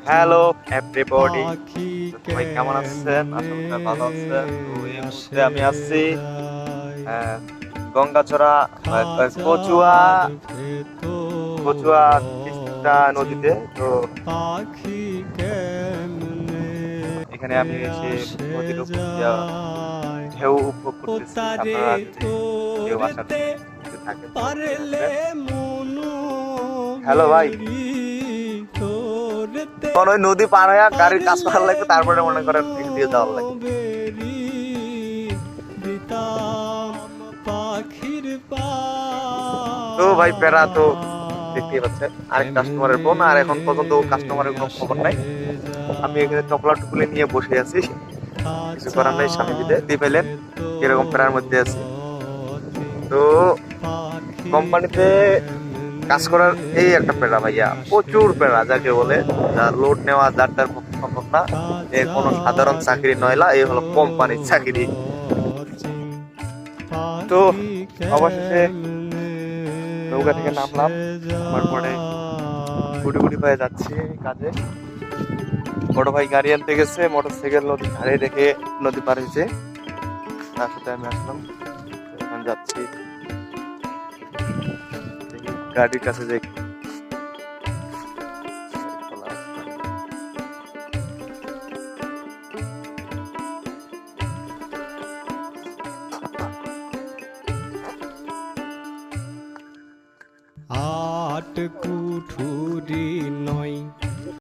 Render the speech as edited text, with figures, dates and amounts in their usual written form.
Hello everybody, সবাই কেমন আছেন? আশা করি ভালো আছেন। তো এই মুহূর্তে আমি আছি গঙ্গাচড়া কচুয়া কচুয়া তিস্তা নদীতে। তো এখানে আমি এসে নদীর উপর দিয়া ঢেউ উপভোগ করতেছি। আপনারা যদি কেউ আসার থাকে হ্যালো ভাই, তখন ওই নদী পার হয়ে গাড়ির কাজ করার লাগবে, তারপরে মনে করেন দিয়ে যাওয়ার লাগবে। তো ভাই প্যারা তো দেখতেই পাচ্ছেন, আরেক কাস্টমারের বোন, আর এখন পর্যন্ত কাস্টমারের কোনো খবর নাই। আমি এখানে চকলেট টুকুলে নিয়ে বসে আছি, কিছু করার নাই। স্বামী দিয়ে পেলেন কিরকম প্যারার মধ্যে আছে। তো কোম্পানিতে কাজ করার এই একটা প্যারা ভাইয়া, প্রচুর প্যারা, যাকে বলে লোড নেওয়া যার তার পক্ষে সম্ভব না। এ কোনো সাধারণ চাকরি নয়লা, এই হলো কোম্পানির চাকরি। তো অবশেষে নৌকা থেকে নামলাম, তারপরে গুটি গুটি পায়ে যাচ্ছি কাজে। বড় ভাই গাড়ি আনতে গেছে, মোটরসাইকেল নদীর ধারে রেখে নদী পার হয়েছে, তার সাথে আমি আসলাম। এখন যাচ্ছি গাড়ির কাছে যাই। আট কুঠুরি নয়